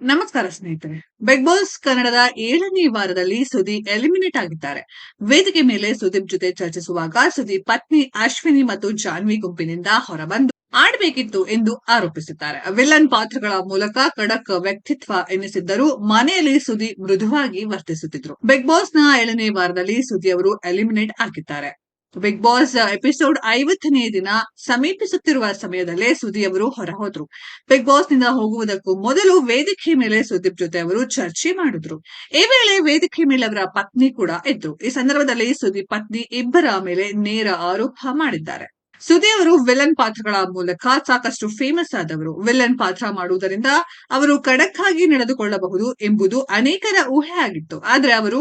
ನಮಸ್ಕಾರ ಸ್ನೇಹಿತರೆ. Big boss ಕನ್ನಡದ 7ನೇ ವಾರದಲ್ಲಿ ಸುದೀಪ್ ಎಲಿಮಿನೇಟ್ ಆಗಿದ್ದಾರೆ. ವೇದಿಕೆ ಮೇಲೆ ಸುದೀಪ್ ಜೊತೆ ಚರ್ಚಿಸುವಾಗ ಸುದೀಪ್ ಪತ್ನಿ ಅಶ್ವಿನಿ ಮತ್ತು ಜಾನ್ವಿ ಗುಂಪಿನಿಂದ ಹೊರಬಂದು ಆಡಬೇಕಿತ್ತು ಎಂದು ಆರೋಪಿಸಿದ್ದಾರೆ. ವಿಲನ್ ಪಾತ್ರಗಳ ಮೂಲಕ ಖಡಕ್ ವ್ಯಕ್ತಿತ್ವ ಎನಿಸಿದ್ದರೂ ಮನೆಯಲ್ಲಿ ಸುದೀಪ್ ಮೃದುವಾಗಿ ವರ್ತಿಸುತ್ತಿದ್ರು. ಬಿಗ್ ಬಾಸ್ನ 7ನೇ ವಾರದಲ್ಲಿ ಸುದೀಪ್ ಅವರು ಎಲಿಮಿನೇಟ್ ಆಗಿದ್ದಾರೆ. ಬಿಗ್ ಬಾಸ್ ಎಪಿಸೋಡ್ 50ನೇ ದಿನ ಸಮೀಪಿಸುತ್ತಿರುವ ಸಮಯದಲ್ಲೇ ಸುದೀಪ್ ಅವರು ಹೊರಹೋದ್ರು. ಬಿಗ್ ಬಾಸ್ ನಿಂದ ಹೋಗುವುದಕ್ಕೂ ಮೊದಲು ವೇದಿಕೆ ಮೇಲೆ ಸುದೀಪ್ ಜೊತೆ ಅವರು ಚರ್ಚೆ ಮಾಡಿದ್ರು. ಈ ವೇಳೆ ವೇದಿಕೆ ಮೇಲೆ ಅವರ ಪತ್ನಿ ಕೂಡ ಇದ್ರು. ಈ ಸಂದರ್ಭದಲ್ಲಿ ಸುದೀಪ್ ಪತ್ನಿ ಇಬ್ಬರ ಮೇಲೆ ನೇರ ಆರೋಪ ಮಾಡಿದ್ದಾರೆ. ಸುದೀಪ್ ಅವರು ವಿಲನ್ ಪಾತ್ರಗಳ ಮೂಲಕ ಸಾಕಷ್ಟು ಫೇಮಸ್ ಆದವರು. ವಿಲನ್ ಪಾತ್ರ ಮಾಡುವುದರಿಂದ ಅವರು ಖಡಕ್ ಆಗಿ ನಡೆದುಕೊಳ್ಳಬಹುದು ಎಂಬುದು ಅನೇಕರ ಊಹೆ ಆಗಿತ್ತು. ಆದ್ರೆ ಅವರು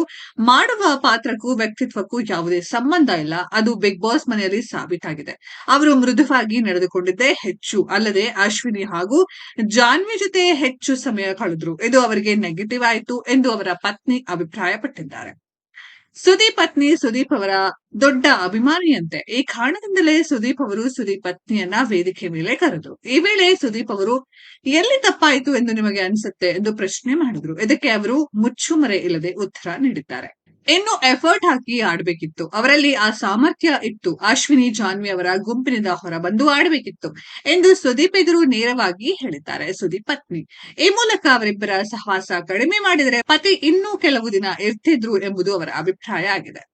ಮಾಡುವ ಪಾತ್ರಕ್ಕೂ ವ್ಯಕ್ತಿತ್ವಕ್ಕೂ ಯಾವುದೇ ಸಂಬಂಧ ಇಲ್ಲ. ಅದು ಬಿಗ್ ಬಾಸ್ ಮನೆಯಲ್ಲಿ ಸಾಬೀತಾಗಿದೆ. ಅವರು ಮೃದುವಾಗಿ ನಡೆದುಕೊಂಡಿದ್ದೇ ಹೆಚ್ಚು. ಅಲ್ಲದೆ ಅಶ್ವಿನಿ ಹಾಗೂ ಜಾನ್ವಿ ಜೊತೆ ಹೆಚ್ಚು ಸಮಯ ಕಳೆದ್ರು. ಇದು ಅವರಿಗೆ ನೆಗೆಟಿವ್ ಆಯಿತು ಎಂದು ಅವರ ಪತ್ನಿ ಅಭಿಪ್ರಾಯಪಟ್ಟಿದ್ದಾರೆ. ಸುದೀಪ್ ಪತ್ನಿ ಸುದೀಪ್ ಅವರ ದೊಡ್ಡ ಅಭಿಮಾನಿಯಂತೆ. ಈ ಕಾರಣದಿಂದಲೇ ಸುದೀಪ್ ಅವರು ಸುದೀಪ್ ಪತ್ನಿಯನ್ನ ವೇದಿಕೆ ಮೇಲೆ ಕರೆದ್ರು. ಈ ವೇಳೆ ಸುದೀಪ್ ಅವರು ಎಲ್ಲಿ ತಪ್ಪಾಯಿತು ಎಂದು ನಿಮಗೆ ಅನಿಸುತ್ತೆ ಎಂದು ಪ್ರಶ್ನೆ ಮಾಡಿದ್ರು. ಇದಕ್ಕೆ ಅವರು ಮುಚ್ಚುಮರೆ ಇಲ್ಲದೆ ಉತ್ತರ ನೀಡಿದ್ದಾರೆ. ಇನ್ನು ಎಫರ್ಟ್ ಹಾಕಿ ಆಡಬೇಕಿತ್ತು. ಅವರಲ್ಲಿ ಆ ಸಾಮರ್ಥ್ಯ ಇತ್ತು. ಅಶ್ವಿನಿ ಜಾನ್ವಿ ಅವರ ಗುಂಪಿನಿಂದ ಹೊರಬಂದು ಆಡಬೇಕಿತ್ತು ಎಂದು ಸುದೀಪ್ ಎದುರು ನೇರವಾಗಿ ಹೇಳಿದ್ದಾರೆ ಸುದೀಪ್ ಪತ್ನಿ. ಈ ಮೂಲಕ ಅವರಿಬ್ಬರ ಸಹವಾಸ ಕಡಿಮೆ ಮಾಡಿದರೆ ಪತಿ ಇನ್ನೂ ಕೆಲವು ದಿನ ಇರ್ತಿದ್ರು ಎಂಬುದು ಅವರ ಅಭಿಪ್ರಾಯ ಆಗಿದೆ.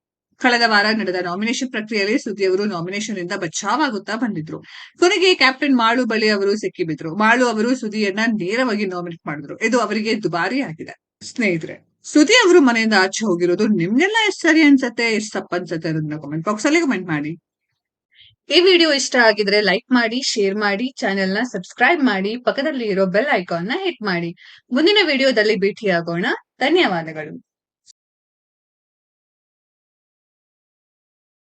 ಕಳೆದ ವಾರ ನಡೆದ ನಾಮಿನೇಷನ್ ಪ್ರಕ್ರಿಯೆಯಲ್ಲಿ ಸುದ್ದಿ ಅವರು ನಾಮಿನೇಷನ್ ಇಂದ ಬಚಾವಾಗುತ್ತಾ ಬಂದಿದ್ರು. ಕೊನೆಗೆ ಕ್ಯಾಪ್ಟನ್ ಮಾಳು ಬಳಿ ಅವರು ಸಿಕ್ಕಿಬಿದ್ರು. ಮಾಳು ಅವರು ಸುದಿಯನ್ನ ನೇರವಾಗಿ ನಾಮಿನೇಟ್ ಮಾಡಿದ್ರು. ಇದು ಅವರಿಗೆ ದುಬಾರಿಯಾಗಿದೆ. ಸ್ನೇಹಿತರೆ, ಸುದಿ ಅವರು ಮನೆಯಿಂದ ಆಚೆ ಹೋಗಿರೋದು ನಿಮ್ಗೆಲ್ಲ ಎಷ್ಟು ಸರಿ ಅನ್ಸತ್ತೆ, ಎಷ್ಟು ತಪ್ಪ ಅನ್ಸತ್ತೆ ಅನ್ನೋದನ್ನ ಕಾಮೆಂಟ್ ಬಾಕ್ಸ್ ಅಲ್ಲಿ ಕಮೆಂಟ್ ಮಾಡಿ. ಈ ವಿಡಿಯೋ ಇಷ್ಟ ಆಗಿದ್ರೆ ಲೈಕ್ ಮಾಡಿ, ಶೇರ್ ಮಾಡಿ, ಚಾನೆಲ್ ನ ಸಬ್ಸ್ಕ್ರೈಬ್ ಮಾಡಿ, ಪಕ್ಕದಲ್ಲಿ ಇರೋ ಬೆಲ್ ಐಕಾನ್ ನ ಹಿಟ್ ಮಾಡಿ. ಮುಂದಿನ ವಿಡಿಯೋದಲ್ಲಿ ಭೇಟಿಯಾಗೋಣ. ಧನ್ಯವಾದಗಳು.